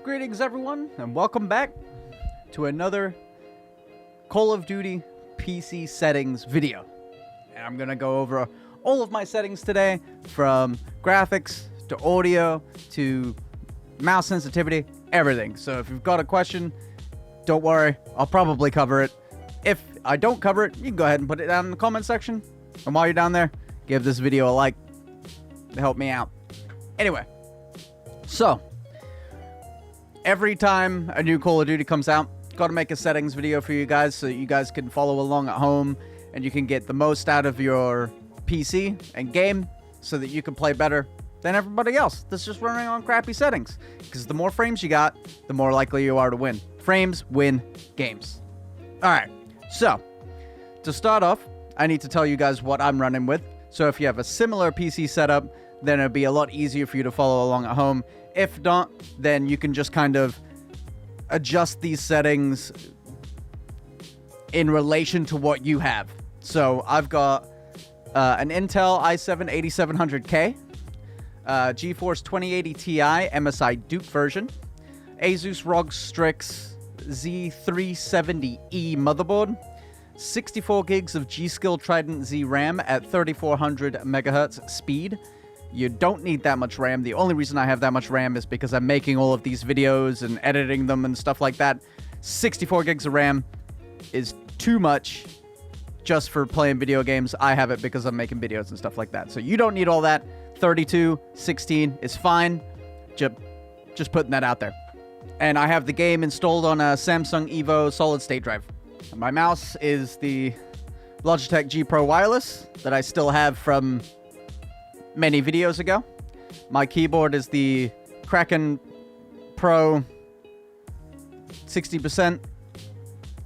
Greetings everyone, and welcome back to another Call of Duty PC settings video. And I'm gonna go over all of my settings today, from graphics to audio to mouse sensitivity, everything. So if you've got a question, don't worry, I'll probably cover it. If I don't cover it, you can go ahead and put it down in the comment section. And while you're down there, give this video a like to help me out. Anyway, so every time a new Call of Duty comes out, gotta make a settings video for you guys so that you guys can follow along at home and you can get the most out of your PC and game so that you can play better than everybody else that's just running on crappy settings. Because the more frames you got, the more likely you are to win. Frames win games. Alright, so to start off, I need to tell you guys what I'm running with. So if you have a similar PC setup, then it'll be a lot easier for you to follow along at home. If not, then you can just kind of adjust these settings in relation to what you have. So I've got an Intel i7-8700K, GeForce 2080 Ti MSI Duke version, Asus ROG Strix Z370E motherboard, 64 gigs of G-Skill Trident Z RAM at 3400 megahertz speed. You don't need that much RAM. The only reason I have that much RAM is because I'm making all of these videos and editing them and stuff like that. 64 gigs of RAM is too much just for playing video games. I have it because I'm making videos and stuff like that. So you don't need all that. 32, 16 is fine. Just putting that out there. And I have the game installed on a Samsung Evo solid state drive. My mouse is the Logitech G Pro Wireless that I still have from many videos ago. My keyboard is the Kraken Pro 60%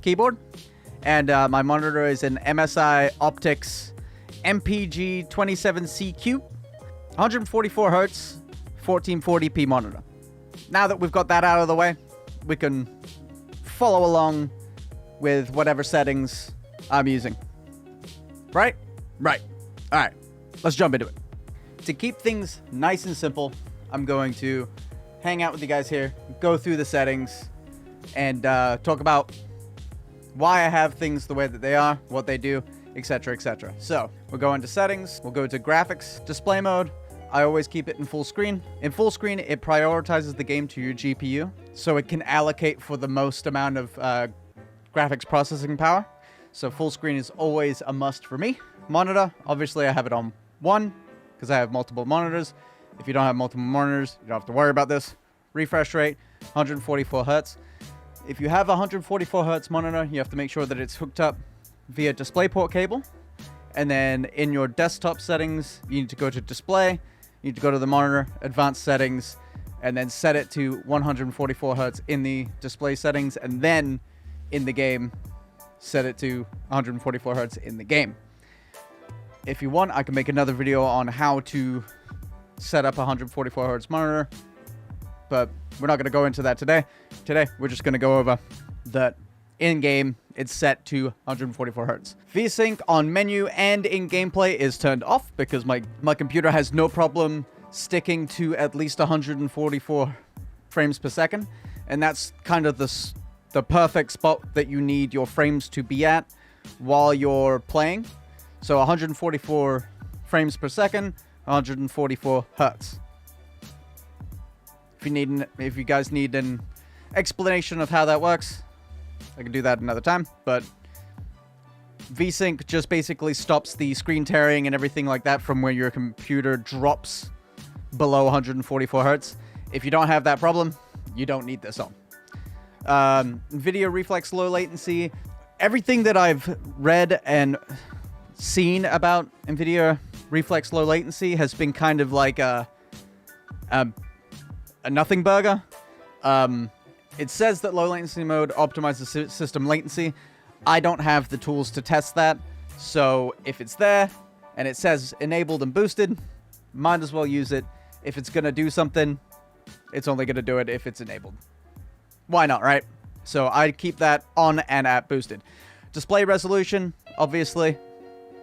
keyboard. And my monitor is an MSI Optics MPG 27CQ, 144 Hz, 1440p monitor. Now that we've got that out of the way, we can follow along with whatever settings I'm using. Right? Right. Alright, let's jump into it. To keep things nice and simple, I'm going to hang out with you guys here, go through the settings, and talk about why I have things the way that they are, what they do, etc, etc. So, we'll go into settings, we'll go to graphics, display mode. I always keep it in full screen. In full screen, it prioritizes the game to your GPU, so it can allocate for the most amount of graphics processing power. So full screen is always a must for me. Monitor, obviously I have it on 1, because I have multiple monitors. If you don't have multiple monitors, you don't have to worry about this. Refresh rate, 144 Hz. If you have a 144 Hz monitor, you have to make sure that it's hooked up via DisplayPort cable. And then in your desktop settings, you need to go to display, you need to go to the monitor, advanced settings, and then set it to 144 Hz in the display settings, and then in the game, set it to 144 Hz in the game. If you want, I can make another video on how to set up a 144 Hz monitor, but we're not going to go into that today. Today, we're just going to go over that in-game, it's set to 144 Hz. VSync on menu and in gameplay is turned off because my computer has no problem sticking to at least 144 frames per second, and that's kind of the perfect spot that you need your frames to be at while you're playing. So 144 frames per second, 144 Hertz. If you guys need an explanation of how that works, I can do that another time. But VSync just basically stops the screen tearing and everything like that from where your computer drops below 144 Hertz. If you don't have that problem, you don't need this on. Video reflex low latency. Everything that I've read and seen about NVIDIA reflex low latency has been kind of like a nothing burger. It says that low latency mode optimizes system latency. I don't have the tools to test that, so if it's there and it says enabled and boosted, might as well use it. If it's gonna do something, it's only gonna do it if it's enabled. Why not, right? So I keep that on and at boosted. Display resolution, obviously,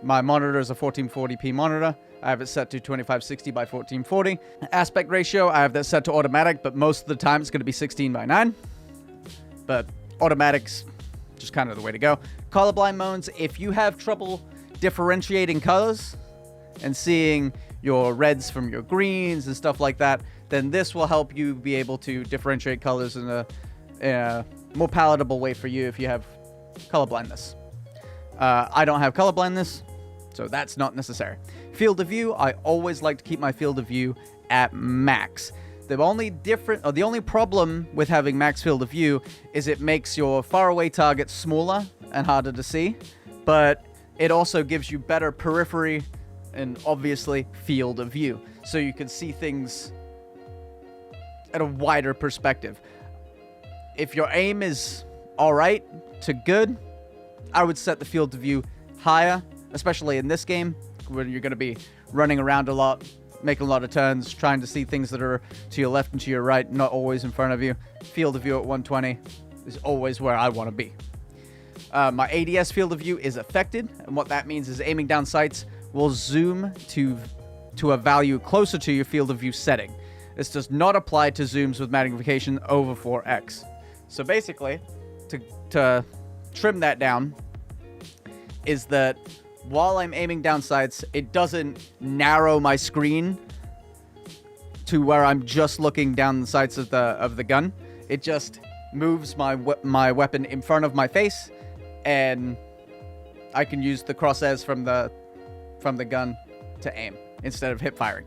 My monitor is a 1440p monitor. I have it set to 2560 by 1440. Aspect ratio, I have that set to automatic, but most of the time it's going to be 16 by 9. But automatic's just kind of the way to go. Colorblind modes, if you have trouble differentiating colors and seeing your reds from your greens and stuff like that, then this will help you be able to differentiate colors in a more palatable way for you if you have color blindness. I don't have color blindness, so that's not necessary. Field of view, I always like to keep my field of view at max. The only problem with having max field of view is it makes your faraway targets smaller and harder to see, but it also gives you better periphery and obviously field of view, so you can see things at a wider perspective. If your aim is alright to good, I would set the field of view higher, especially in this game where you're going to be running around a lot, making a lot of turns, trying to see things that are to your left and to your right, not always in front of you. Field of view at 120 is always where I want to be. My ADS field of view is affected, and what that means is aiming down sights will zoom to a value closer to your field of view setting. This does not apply to zooms with magnification over 4x. So basically, to trim that down, is that while I'm aiming down sights, it doesn't narrow my screen to where I'm just looking down the sights of the gun. It just moves my weapon in front of my face, and I can use the crosshairs from the gun to aim instead of hip firing.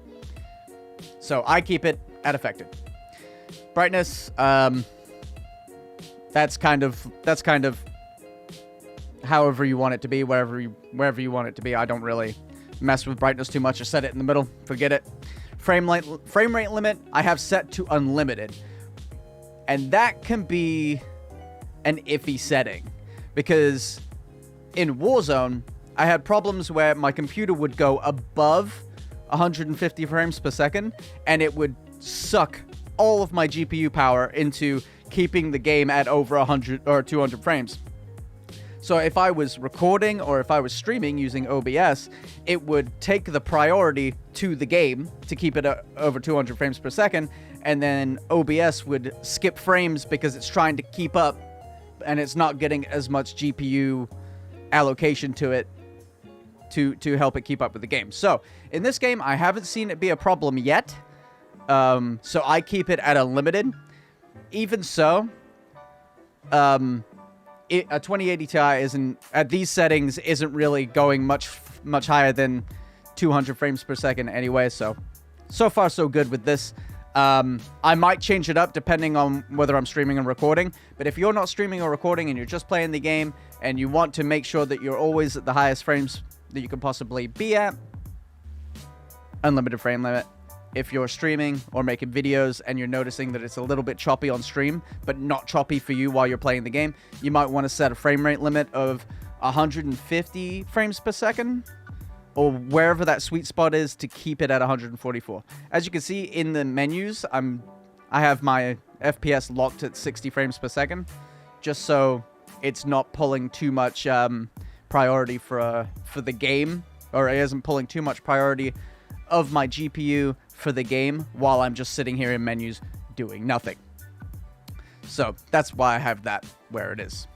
So I keep it at affected. Brightness, that's kind of however you want it to be, wherever you want it to be. I don't really mess with brightness too much. I set it in the middle. Forget it. Frame rate limit, I have set to unlimited. And that can be an iffy setting, because in Warzone, I had problems where my computer would go above 150 frames per second, and it would suck all of my GPU power into keeping the game at over 100 or 200 frames. So if I was recording or if I was streaming using OBS, it would take the priority to the game to keep it over 200 frames per second, and then OBS would skip frames because it's trying to keep up and it's not getting as much GPU allocation to it to help it keep up with the game. So in this game, I haven't seen it be a problem yet. So I keep it at unlimited. Even so, a 2080 Ti isn't at these settings isn't really going much higher than 200 frames per second anyway. So far so good with this. I might change it up depending on whether I'm streaming and recording. But if you're not streaming or recording and you're just playing the game and you want to make sure that you're always at the highest frames that you can possibly be at, unlimited frame limit. If you're streaming or making videos and you're noticing that it's a little bit choppy on stream, but not choppy for you while you're playing the game, you might want to set a frame rate limit of 150 frames per second, or wherever that sweet spot is, to keep it at 144. As you can see in the menus, I have my FPS locked at 60 frames per second, just so it's not pulling too much priority for the game, or it isn't pulling too much priority of my GPU for the game while I'm just sitting here in menus doing nothing. So that's why I have that where it is.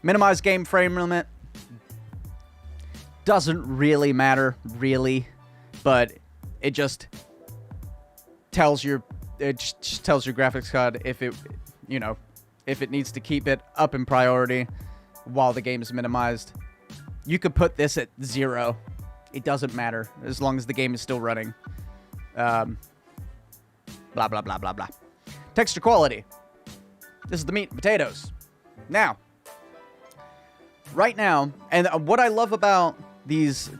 Minimize game frame limit. Doesn't really matter, really, but it just tells your graphics card if it needs to keep it up in priority while the game is minimized. You could put this at 0. It doesn't matter as long as the game is still running. Blah, blah, blah, blah, blah. Texture quality. This is the meat and potatoes. Now, right now, and what I love about these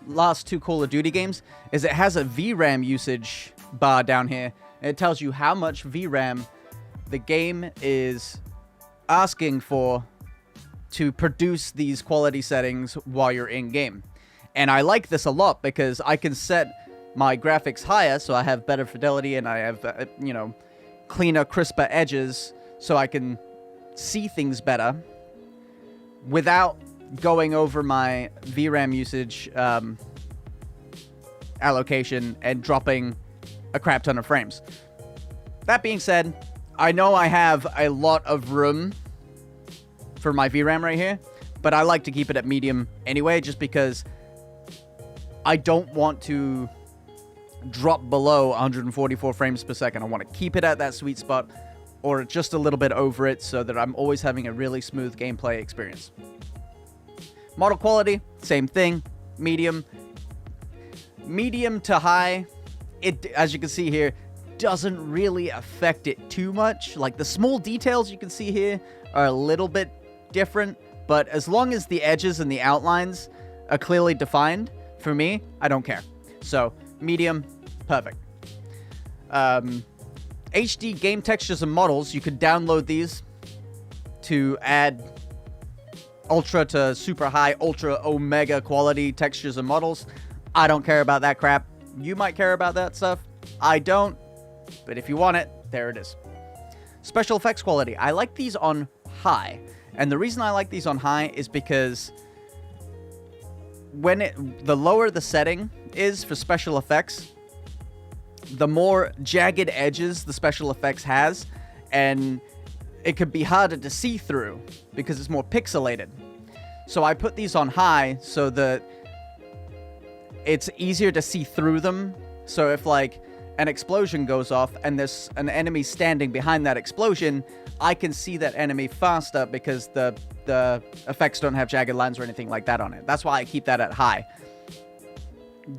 last two Call of Duty games is it has a VRAM usage bar down here. And it tells you how much VRAM the game is asking for to produce these quality settings while you're in game. And I like this a lot because I can set my graphics higher so I have better fidelity and I have, cleaner, crisper edges so I can see things better without going over my VRAM usage allocation and dropping a crap ton of frames. That being said, I know I have a lot of room for my VRAM right here, but I like to keep it at medium anyway, just because I don't want to drop below 144 frames per second. I want to keep it at that sweet spot or just a little bit over it so that I'm always having a really smooth gameplay experience. Model quality, same thing, medium to high. It, as you can see here, doesn't really affect it too much. Like, the small details you can see here are a little bit different, but as long as the edges and the outlines are clearly defined, for me, I don't care. So, medium, perfect. HD game textures and models, you could download these to add ultra to super high, ultra omega quality textures and models. I don't care about that crap. You might care about that stuff. I don't. But if you want it, there it is. Special effects quality. I like these on high. And the reason I like these on high is because the lower the setting is for special effects, the more jagged edges the special effects has, and it could be harder to see through because it's more pixelated. So I put these on high so that it's easier to see through them. So if, like, an explosion goes off and there's an enemy standing behind that explosion, I can see that enemy faster because the effects don't have jagged lines or anything like that on it. That's why I keep that at high.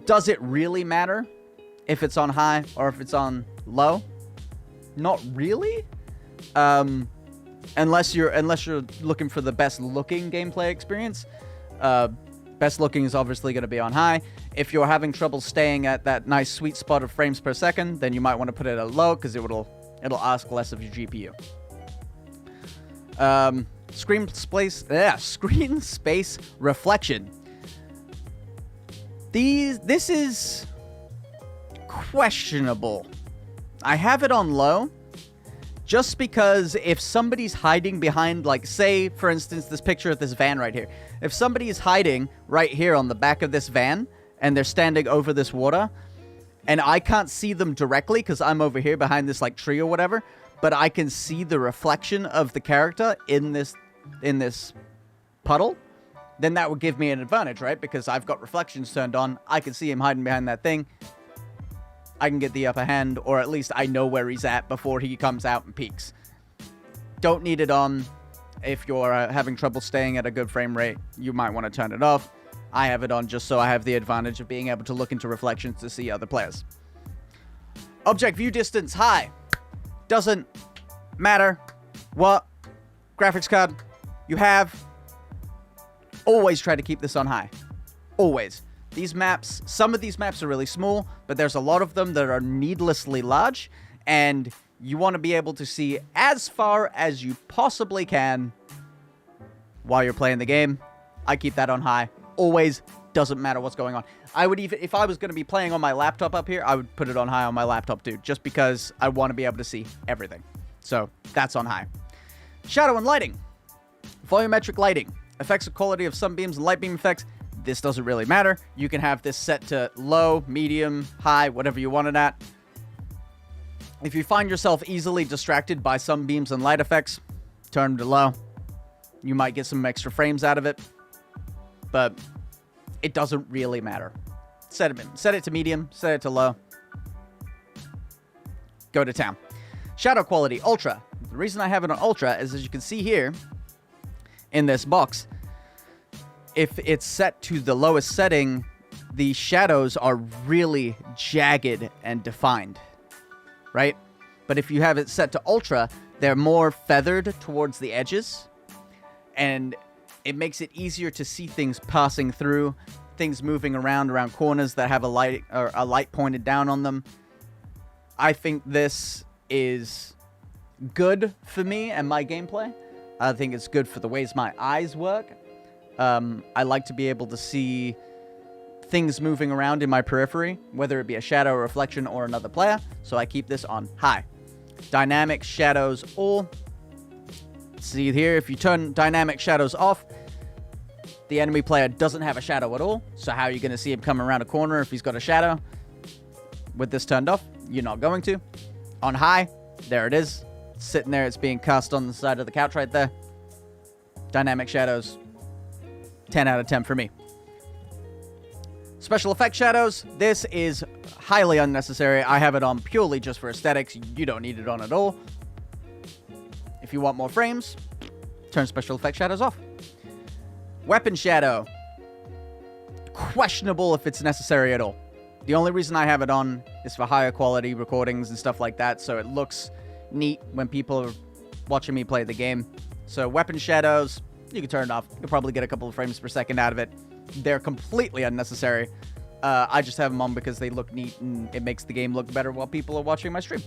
Does it really matter if it's on high or if it's on low? Not really. Unless you're looking for the best looking gameplay experience. Best looking is obviously going to be on high. If you're having trouble staying at that nice sweet spot of frames per second, then you might want to put it at low because it'll ask less of your GPU. Screen space reflection. This is questionable. I have it on low just because if somebody's hiding behind, like, say, for instance, this picture of this van right here. If somebody is hiding right here on the back of this van and they're standing over this water and I can't see them directly because I'm over here behind this, like, tree or whatever, but I can see the reflection of the character in this puddle, then that would give me an advantage, right? Because I've got reflections turned on. I can see him hiding behind that thing. I can get the upper hand, or at least I know where he's at before he comes out and peeks. Don't need it on. If you're having trouble staying at a good frame rate, you might want to turn it off. I have it on just so I have the advantage of being able to look into reflections to see other players. Object view distance high. Doesn't matter what graphics card you have. Always try to keep this on high. Always. These maps, some of these maps are really small, but there's a lot of them that are needlessly large, and you want to be able to see as far as you possibly can while you're playing the game. I keep that on high. Always. Doesn't matter what's going on. I would even, if I was going to be playing on my laptop up here, I would put it on high on my laptop too, just because I want to be able to see everything. So that's on high. Shadow and lighting. Volumetric lighting. Affects the quality of sunbeams and light beam effects. This doesn't really matter. You can have this set to low, medium, high, whatever you want it at. If you find yourself easily distracted by sunbeams and light effects, turn them to low. You might get some extra frames out of it, but it doesn't really matter. Set it to medium, set it to low. Go to town. Shadow quality, ultra. The reason I have it on ultra is, as you can see here in this box, if it's set to the lowest setting, the shadows are really jagged and defined, right? But if you have it set to ultra, they're more feathered towards the edges, and it makes it easier to see things passing through, things moving around corners that have a light pointed down on them. I think this is good for me and my gameplay. I think it's good for the ways my eyes work. I like to be able to see things moving around in my periphery, whether it be a shadow, a reflection, or another player. So I keep this on high. Dynamic shadows all. See here, if you turn dynamic shadows off, The enemy player doesn't have a shadow at all. So how are you going to see him come around a corner if he's got a shadow? With this turned off, you're not going to. On high, there it is. Sitting there, it's being cast on the side of the couch right there. Dynamic shadows. 10 out of 10 for me. Special effect shadows. This is highly unnecessary. I have it on purely just for aesthetics. You don't need it on at all. If you want more frames, turn special effect shadows off. Weapon shadow. Questionable if it's necessary at all. The only reason I have it on is for higher quality recordings and stuff like that, so it looks neat when people are watching me play the game. So weapon shadows, you can turn it off. You'll probably get a couple of frames per second out of it. They're completely unnecessary. I just have them on because they look neat and it makes the game look better while people are watching my stream.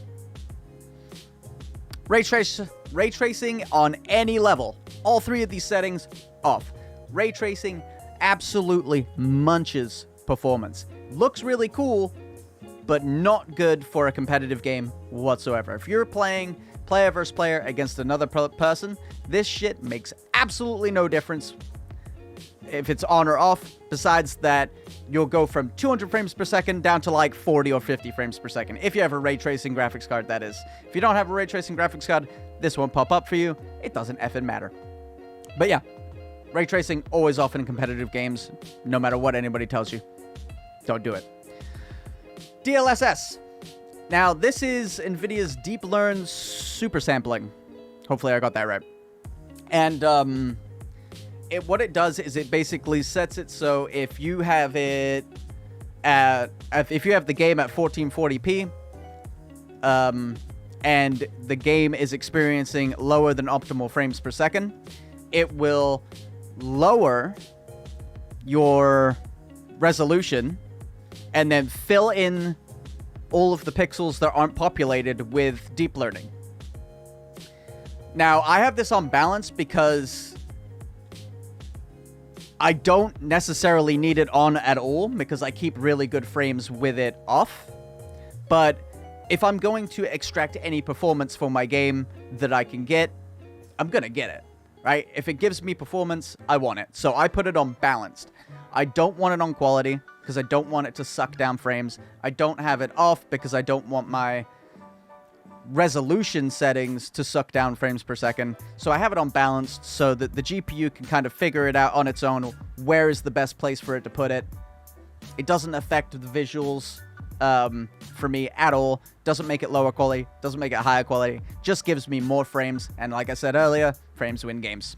Ray tracing on any level. All three of these settings off. Ray tracing absolutely munches performance. Looks really cool, but not good for a competitive game whatsoever. If you're playing player versus player against another person, this shit makes absolutely no difference if it's on or off, besides that you'll go from 200 frames per second down to like 40 or 50 frames per second. If you have a ray tracing graphics card, that is. If you don't have a ray tracing graphics card, this won't pop up for you. It doesn't effing matter. But yeah, ray tracing always off in competitive games, no matter what anybody tells you. Don't do it. DLSS. Now, this is NVIDIA's Deep Learn Super Sampling. Hopefully I got that right. And what it does is it basically sets it so if you have it at, if you have the game at 1440p, and the game is experiencing lower than optimal frames per second, it will lower your resolution and then fill in all of the pixels that aren't populated with deep learning. Now, I have this on balance because I don't necessarily need it on at all because I keep really good frames with it off. But if I'm going to extract any performance for my game that I can get, I'm going to get it, right? If it gives me performance, I want it. So I put it on balanced. I don't want it on quality because I don't want it to suck down frames. I don't have it off because I don't want my resolution settings to suck down frames per second. So I have it on balanced so that the GPU can kind of figure it out on its own. Where is the best place for it to put it? It doesn't affect the visuals for me at all. Doesn't make it lower quality. Doesn't make it higher quality. Just gives me more frames. And like I said earlier, frames win games.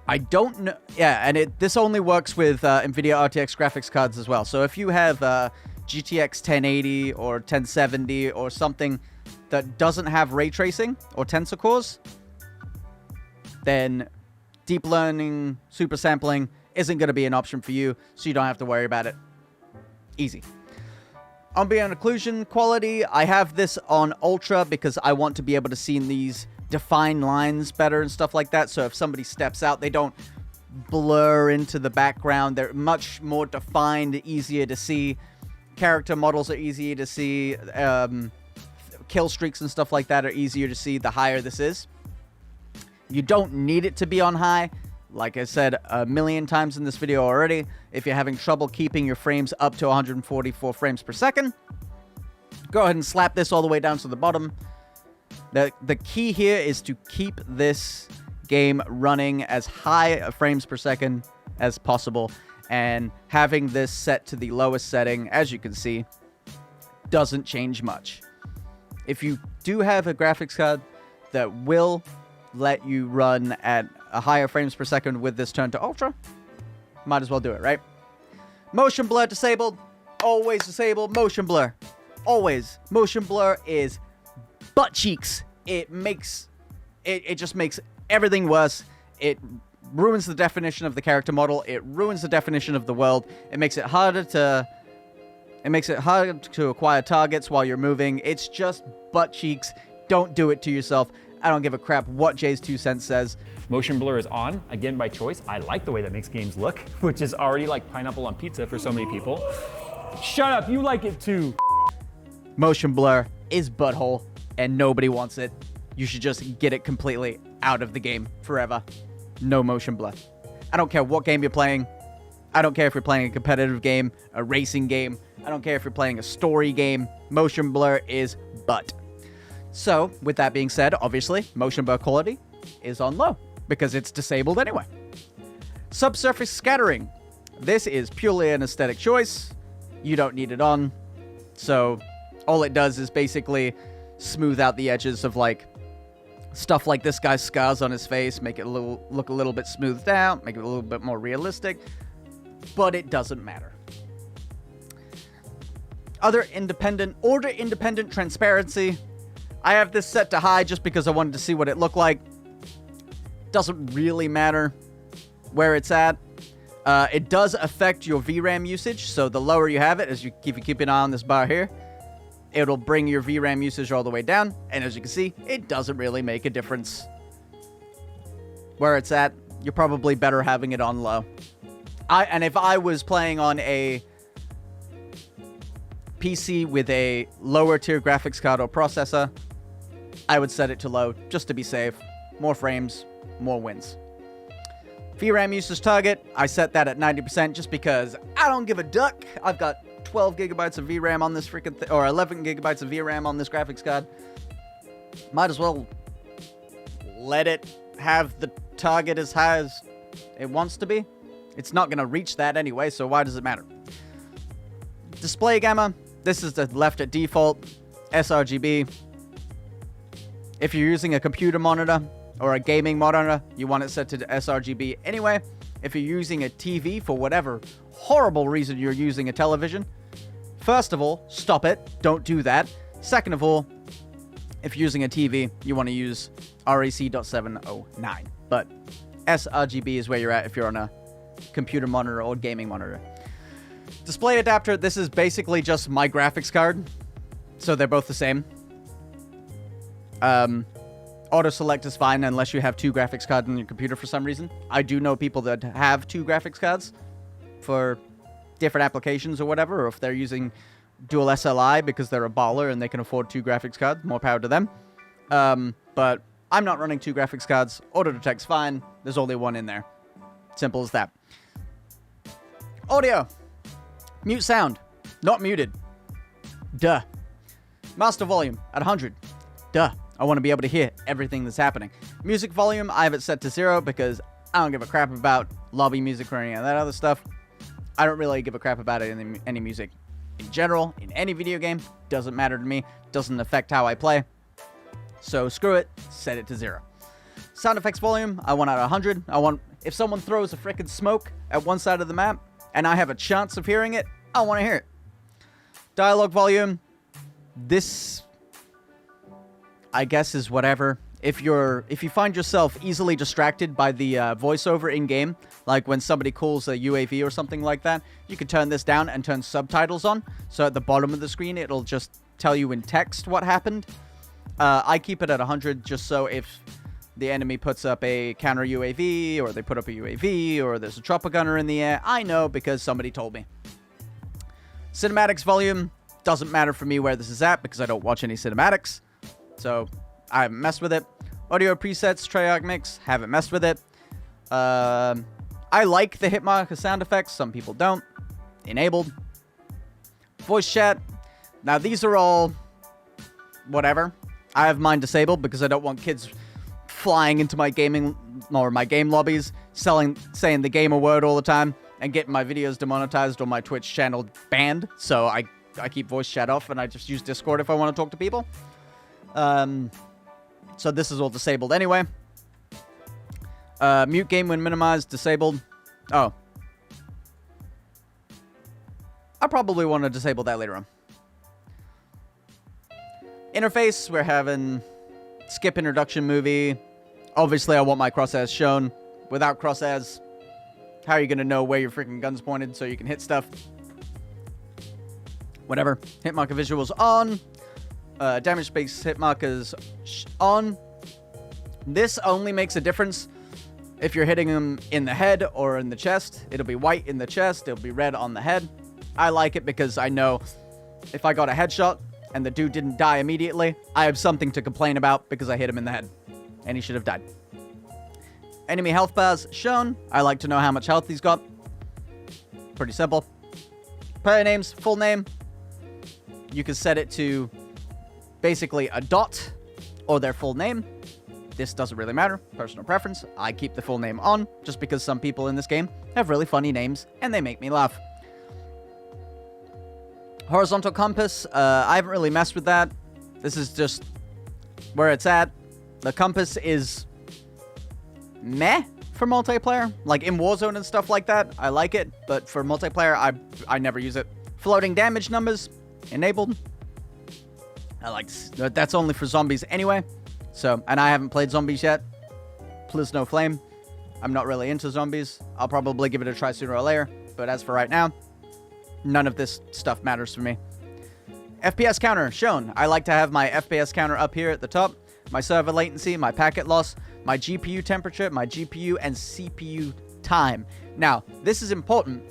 I don't know. Yeah, and this only works with NVIDIA RTX graphics cards as well. So if you have GTX 1080 or 1070 or something that doesn't have ray tracing or tensor cores, then deep learning, super sampling isn't going to be an option for you, so you don't have to worry about it. Easy. Ambient occlusion quality, I have this on ultra because I want to be able to see these define lines better and stuff like that. So if somebody steps out, they don't blur into the background. They're much more defined, easier to see. Character models are easier to see. Kill streaks and stuff like that are easier to see the higher this is. You don't need it to be on high. Like I said a million times in this video already, if you're having trouble keeping your frames up to 144 frames per second, go ahead and slap this all the way down to the bottom. The key here is to keep this game running as high frames per second as possible, and having this set to the lowest setting, as you can see, doesn't change much. If you do have a graphics card that will let you run at a higher frames per second with this turned to ultra, might as well do it, right? Motion blur disabled. Always disable motion blur. Always. Motion blur is butt cheeks. It just makes everything worse. It ruins the definition of the character model. It ruins the definition of the world. It makes it harder to acquire targets while you're moving. It's just butt cheeks. Don't do it to yourself. I don't give a crap what Jay's 2 cents says. Motion blur is on, again by choice. I like the way that makes games look, which is already like pineapple on pizza for so many people. Shut up, you like it too. Motion blur is butthole, and nobody wants it. You should just get it completely out of the game forever. No motion blur. I don't care what game you're playing. I don't care if you're playing a competitive game, a racing game. I don't care if you're playing a story game. Motion blur is butt. So, with that being said, obviously, motion blur quality is on low because it's disabled anyway. Subsurface scattering. This is purely an aesthetic choice. You don't need it on. So, all it does is basically smooth out the edges of, like, stuff like this guy's scars on his face, make it look a little bit smoothed out, make it a little bit more realistic. But it doesn't matter. Order independent transparency. I have this set to high just because I wanted to see what it looked like. Doesn't really matter where it's at. It does affect your VRAM usage, so the lower you have it, if you keep an eye on this bar here, it'll bring your VRAM usage all the way down, and as you can see, it doesn't really make a difference where it's at. You're probably better having it on low. And if I was playing on a PC with a lower tier graphics card or processor, I would set it to low just to be safe. More frames, more wins. VRAM usage target, I set that at 90% just because I don't give a duck. I've got 12 gigabytes of VRAM on this freaking or 11 gigabytes of VRAM on this graphics card. Might as well let it have the target as high as it wants to be. It's not going to reach that anyway, so why does it matter? Display gamma. This is the left at default. sRGB. If you're using a computer monitor or a gaming monitor, you want it set to sRGB anyway. If you're using a TV for whatever horrible reason you're using a television, first of all, stop it. Don't do that. Second of all, if you're using a TV, you want to use RAC.709. But sRGB is where you're at if you're on a computer monitor or gaming monitor. Display adapter, this is basically just my graphics card, so they're both the same. Auto select is fine unless you have two graphics cards on your computer for some reason. I do know people that have two graphics cards for different applications or whatever, or if they're using dual SLI because they're a baller and they can afford two graphics cards, more power to them. But I'm not running two graphics cards. Auto detect's fine. There's only one in there. Simple as that. Audio. Mute sound. Not muted. Duh. Master volume at 100. Duh. I want to be able to hear everything that's happening. Music volume, I have it set to 0 because I don't give a crap about lobby music or any of that other stuff. I don't really give a crap about it in any music in general, in any video game. Doesn't matter to me. Doesn't affect how I play. So screw it. Set it to 0. Sound effects volume, I want at 100. I want, if someone throws a frickin' smoke at one side of the map and I have a chance of hearing it, I want to hear it. Dialogue volume, this, I guess, is whatever. If you find yourself easily distracted by the voiceover in-game, like when somebody calls a UAV or something like that, you can turn this down and turn subtitles on. So at the bottom of the screen, it'll just tell you in text what happened. I keep it at 100 just so if the enemy puts up a counter UAV, or they put up a UAV, or there's a chopper gunner in the air, I know because somebody told me. Cinematics volume, doesn't matter for me where this is at because I don't watch any cinematics. So I haven't messed with it. Audio presets, Treyarch mix, haven't messed with it. I like the hit marker sound effects. Some people don't. Enabled. Voice chat. Now these are all whatever. I have mine disabled because I don't want kids flying into my gaming or my game lobbies, saying the gamer word all the time and getting my videos demonetized or my Twitch channel banned. So I keep voice chat off and I just use Discord if I want to talk to people. So this is all disabled anyway. Mute game when minimized, disabled. Oh. I probably want to disable that later on. Interface, we're having skip introduction movie. Obviously, I want my crosshairs shown. Without crosshairs, how are you going to know where your freaking gun's pointed so you can hit stuff? Whatever. Hit marker visuals on. Damage space hit markers on. This only makes a difference if you're hitting them in the head or in the chest. It'll be white in the chest. It'll be red on the head. I like it because I know if I got a headshot and the dude didn't die immediately, I have something to complain about because I hit him in the head. And he should have died. Enemy health bars shown. I like to know how much health he's got. Pretty simple. Player names, full name. You can set it to basically a dot or their full name. This doesn't really matter. Personal preference. I keep the full name on just because some people in this game have really funny names and they make me laugh. Horizontal compass. I haven't really messed with that. This is just where it's at. The compass is meh for multiplayer. Like in Warzone and stuff like that, I like it. But for multiplayer, I never use it. Floating damage numbers enabled. I like that's only for zombies anyway. So, and I haven't played zombies yet. Please no flame. I'm not really into zombies. I'll probably give it a try sooner or later. But as for right now, none of this stuff matters for me. FPS counter shown. I like to have my FPS counter up here at the top. My server latency, my packet loss, my GPU temperature, my GPU and CPU time. Now, this is important.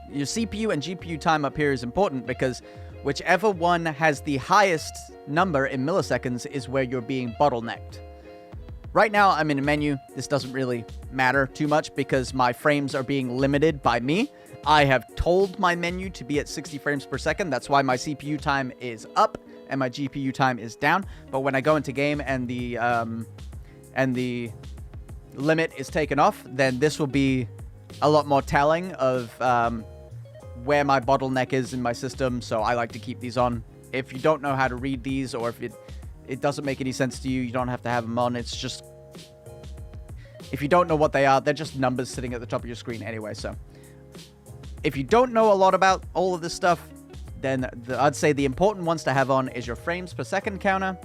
Your CPU and GPU time up here is important because whichever one has the highest number in milliseconds is where you're being bottlenecked. Right now, I'm in a menu. This doesn't really matter too much because my frames are being limited by me. I have told my menu to be at 60 frames per second. That's why my CPU time is up and my GPU time is down. But when I go into game and the limit is taken off, then this will be a lot more telling of where my bottleneck is in my system. So I like to keep these on. If you don't know how to read these, or if it doesn't make any sense to you, you don't have to have them on. It's just, if you don't know what they are, they're just numbers sitting at the top of your screen anyway. So if you don't know a lot about all of this stuff, then I'd say the important ones to have on is your frames per second counter,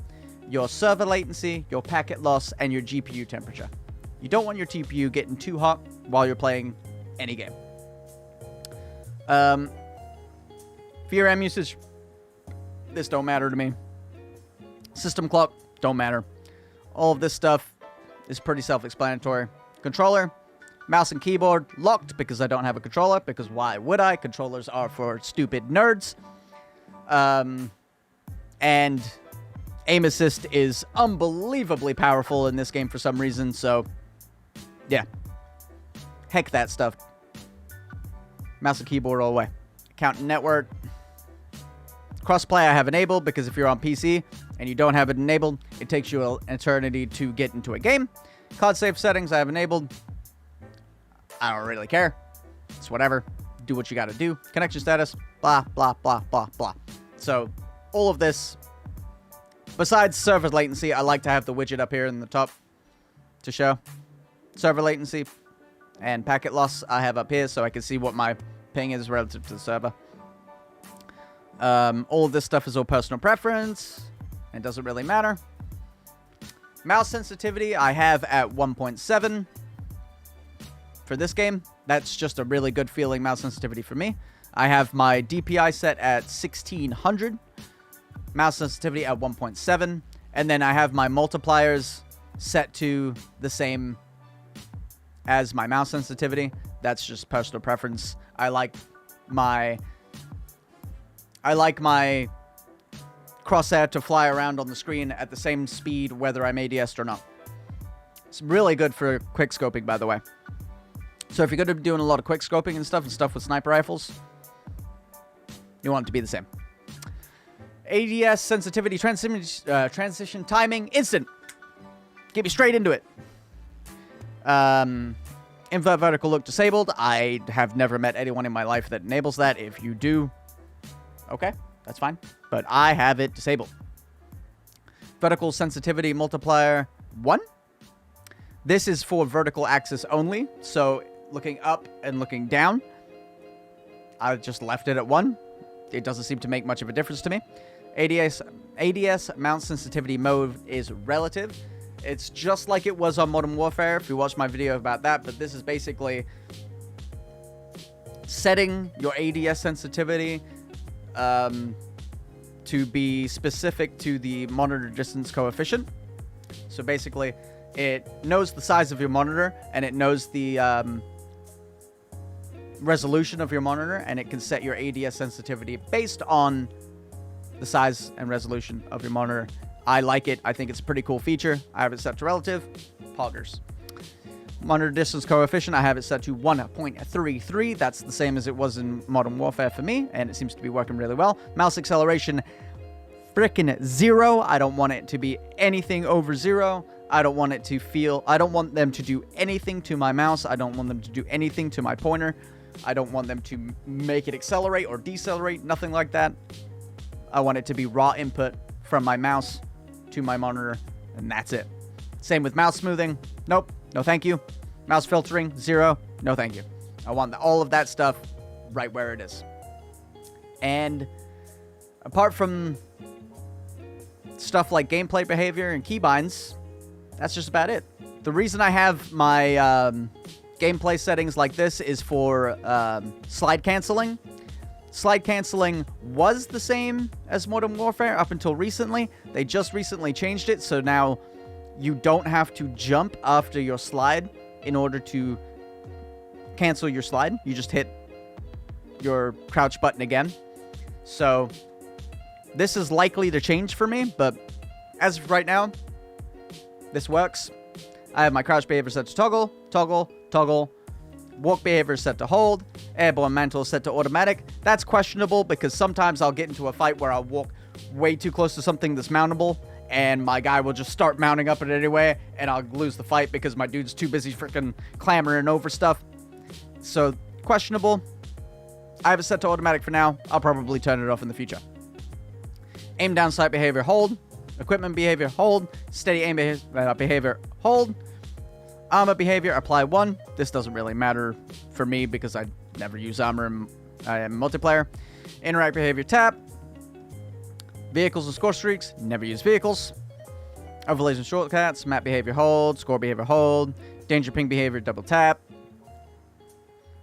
your server latency, your packet loss, and your GPU temperature. You don't want your TPU getting too hot while you're playing any game. VRM usage, this don't matter to me. System clock, don't matter. All of this stuff is pretty self-explanatory. Controller, mouse and keyboard, locked because I don't have a controller, because why would I? Controllers are for stupid nerds. And aim assist is unbelievably powerful in this game for some reason, so yeah. Heck that stuff. Mouse and keyboard all the way. Account and network. Crossplay I have enabled because if you're on PC and you don't have it enabled, it takes you an eternity to get into a game. COD save settings I have enabled. I don't really care. It's whatever. Do what you gotta do. Connection status. Blah, blah, blah, blah, blah. So, all of this. Besides server latency, I like to have the widget up here in the top to show. Server latency and packet loss I have up here so I can see what my ping is relative to the server. All of this stuff is all personal preference. It doesn't really matter. Mouse sensitivity I have at 1.7 for this game. That's just a really good feeling mouse sensitivity for me. I have my DPI set at 1600. Mouse sensitivity at 1.7. And then I have my multipliers set to the same as my mouse sensitivity. That's just personal preference. I like my crosshair to fly around on the screen at the same speed whether I'm ADS'd or not. It's really good for quick scoping, by the way. So if you're going to be doing a lot of quick scoping and stuff with sniper rifles, you want it to be the same. ADS sensitivity transition timing instant. Get me straight into it. Invert vertical look disabled. I have never met anyone in my life that enables that. If you do, okay, that's fine. But I have it disabled. Vertical sensitivity multiplier 1. This is for vertical axis only. So looking up and looking down, I just left it at 1. It doesn't seem to make much of a difference to me. ADS mount sensitivity mode is relative. It's just like it was on Modern Warfare, if you watched my video about that, but this is basically setting your ADS sensitivity to be specific to the monitor distance coefficient. So basically, it knows the size of your monitor, and it knows the resolution of your monitor, and it can set your ADS sensitivity based on the size and resolution of your monitor. I like it. I think it's a pretty cool feature. I have it set to relative. Poggers. Monitor distance coefficient, I have it set to 1.33. That's the same as it was in Modern Warfare for me, and it seems to be working really well. Mouse acceleration, frickin' 0. I don't want it to be anything over 0. I don't want it to feel... I don't want them to do anything to my mouse. I don't want them to do anything to my pointer. I don't want them to make it accelerate or decelerate. Nothing like that. I want it to be raw input from my mouse to my monitor, and that's it. Same with mouse smoothing. Nope. No thank you. Mouse filtering, 0. No thank you. I want all of that stuff right where it is. And apart from stuff like gameplay behavior and keybinds, that's just about it. The reason I have my gameplay settings like this is for slide canceling. Slide canceling was the same as Modern Warfare up until recently. They just recently changed it, so now you don't have to jump after your slide in order to cancel your slide. You just hit your crouch button again. So this is likely to change for me, but as of right now, this works. I have my crouch behavior set to toggle, toggle, toggle. Walk behavior set to hold. Airborne mantle set to automatic. That's questionable because sometimes I'll get into a fight where I'll walk way too close to something that's mountable, and my guy will just start mounting up it anyway, and I'll lose the fight because my dude's too busy freaking clamoring over stuff. So, questionable. I have it set to automatic for now. I'll probably turn it off in the future. Aim down sight behavior, hold. Equipment behavior, hold. Steady aim behavior, hold. Armor behavior, apply 1. This doesn't really matter for me because I never use armor in multiplayer. Interact behavior, tap. Vehicles and score streaks, never use vehicles. Overlays and shortcuts, map behavior, hold. Score behavior, hold. Danger ping behavior, double tap.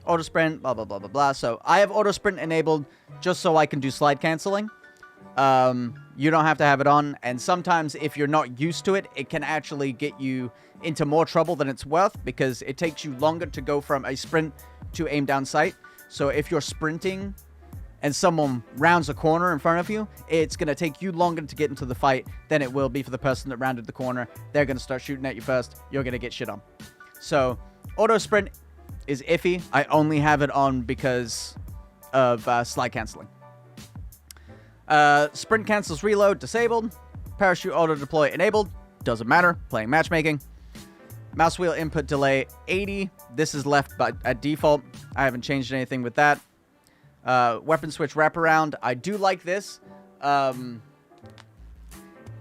Auto sprint, blah, blah, blah, blah, blah. So I have auto sprint enabled just so I can do slide canceling. You don't have to have it on, and sometimes if you're not used to it, it can actually get you into more trouble than it's worth because it takes you longer to go from a sprint to aim down sight. So if you're sprinting and someone rounds a corner in front of you, it's going to take you longer to get into the fight than it will be for the person that rounded the corner. They're going to start shooting at you first. You're going to get shit on. So auto sprint is iffy. I only have it on because of slide canceling. Sprint cancels reload, disabled. Parachute auto deploy enabled. Doesn't matter. Playing matchmaking. Mouse wheel input delay 80. This is left at default. I haven't changed anything with that. Weapon switch wraparound. I do like this.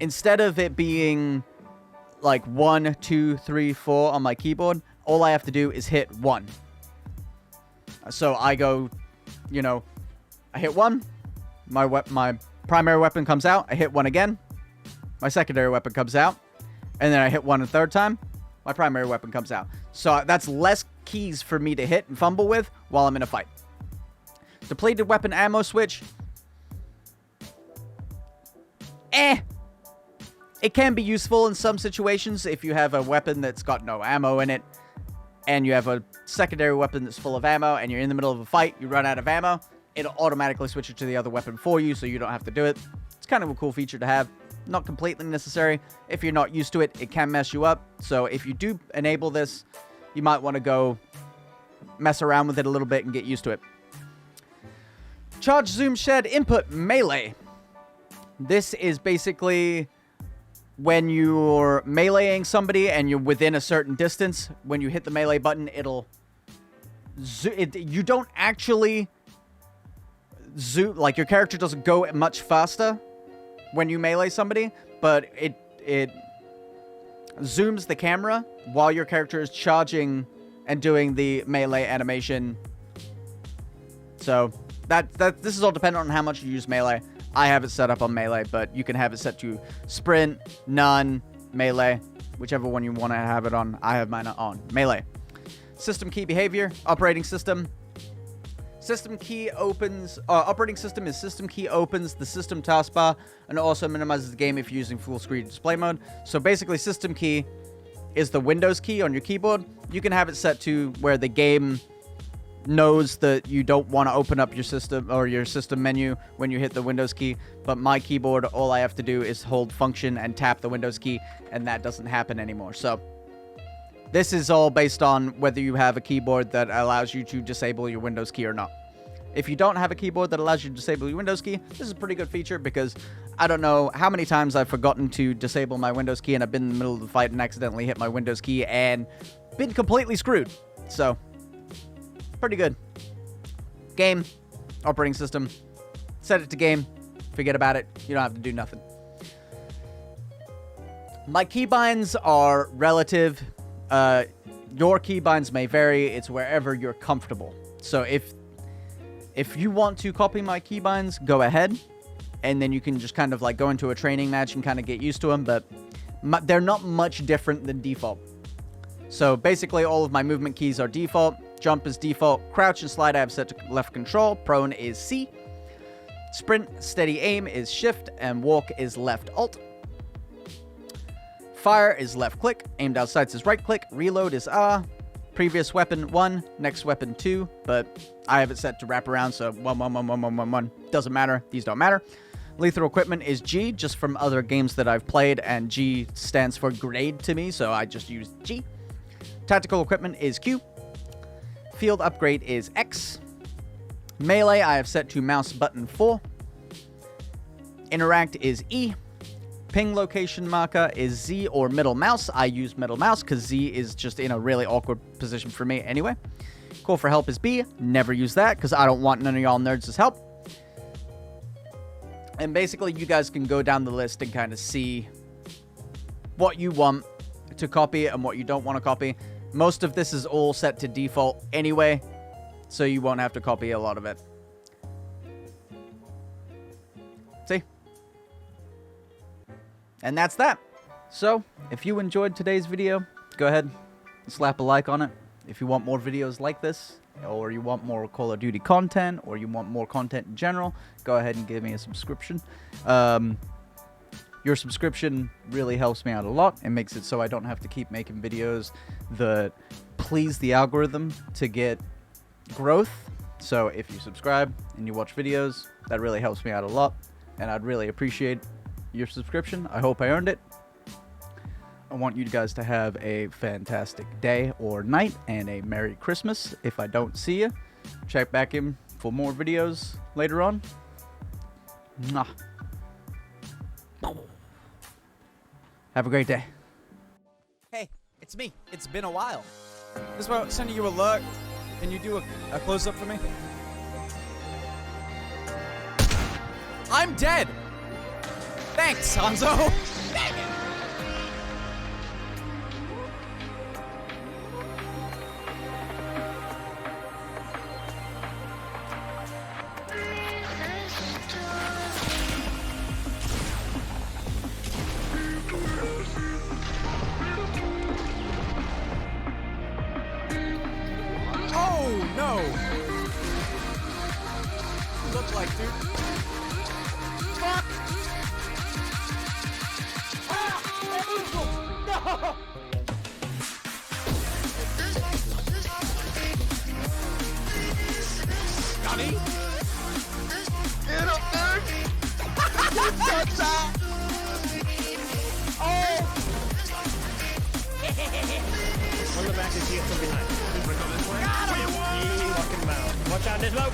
Instead of it being like 1, 2, 3, 4 on my keyboard, all I have to do is hit 1. So I go, you know, I hit 1. My primary weapon comes out. I hit 1 again. My secondary weapon comes out. And then I hit 1 a third time. My primary weapon comes out. So that's less keys for me to hit and fumble with while I'm in a fight. Depleted weapon ammo switch. It can be useful in some situations if you have a weapon that's got no ammo in it. And you have a secondary weapon that's full of ammo. And you're in the middle of a fight. You run out of ammo. It'll automatically switch it to the other weapon for you, so you don't have to do it. It's kind of a cool feature to have. Not completely necessary. If you're not used to it, it can mess you up. So if you do enable this, you might want to go mess around with it a little bit and get used to it. Charge zoom shed input melee. This is basically when you're meleeing somebody and you're within a certain distance. When you hit the melee button, it'll... you don't actually... zoom, like your character doesn't go much faster when you melee somebody, but it zooms the camera while your character is charging and doing the melee animation. So this is all dependent on how much you use melee. I have it set up on melee, but you can have it set to sprint, none, melee, whichever one you want to have it on. I have mine on melee. System key behavior, operating system. System key opens, operating system is system key opens the system taskbar and also minimizes the game if you're using full screen display mode. So basically system key is the Windows key on your keyboard. You can have it set to where the game knows that you don't want to open up your system or your system menu when you hit the Windows key. But my keyboard, all I have to do is hold function and tap the Windows key, and that doesn't happen anymore. So This is all based on whether you have a keyboard that allows you to disable your Windows key or not. If you don't have a keyboard that allows you to disable your Windows key, this is a pretty good feature because I don't know how many times I've forgotten to disable my Windows key and I've been in the middle of the fight and accidentally hit my Windows key and been completely screwed. So, pretty good. Game, operating system, set it to game, forget about it, you don't have to do nothing. My keybinds are relative. Your keybinds may vary. It's wherever you're comfortable. So if you want to copy my keybinds, go ahead. And then you can just kind of like go into a training match and kind of get used to them. But they're not much different than default. So basically all of my movement keys are default. Jump is default. Crouch and slide I have set to left control. Prone is C. Sprint, steady aim is shift. And walk is left alt. Fire is left click. Aim down sights is right click. Reload is R. Previous weapon 1. Next weapon 2. But I have it set to wrap around, so 1, 1, 1, 1, 1, 1, 1. Doesn't matter. These don't matter. Lethal equipment is G, just from other games that I've played, and G stands for grade to me, so I just use G. Tactical equipment is Q. Field upgrade is X. Melee I have set to mouse button 4. Interact is E. Ping location marker is Z or middle mouse. I use middle mouse because Z is just in a really awkward position for me anyway. Call for help is B. Never use that because I don't want none of y'all nerds' help. And basically you guys can go down the list and kind of see what you want to copy and what you don't want to copy. Most of this is all set to default anyway, so you won't have to copy a lot of it. See? And that's that. So, if you enjoyed today's video, go ahead and slap a like on it. If you want more videos like this, or you want more Call of Duty content, or you want more content in general, go ahead and give me a subscription. Your subscription really helps me out a lot. It makes it so I don't have to keep making videos that please the algorithm to get growth. So if you subscribe and you watch videos, that really helps me out a lot. And I'd really appreciate your subscription. I hope I earned it. I want you guys to have a fantastic day or night and a Merry Christmas. If I don't see you, check back in for more videos later on. Mwah. Have a great day. Hey, it's me. It's been a while. This is about sending you a look. Can you do a close-up for me? I'm dead! Thanks, Hanzo! Dang it! Oh, no! Look like, dude. Fuck! No! Johnny? Get up there! Touch that! Oh! On the back and see it from behind. This way. Fucking mouth. Watch out, Nismo!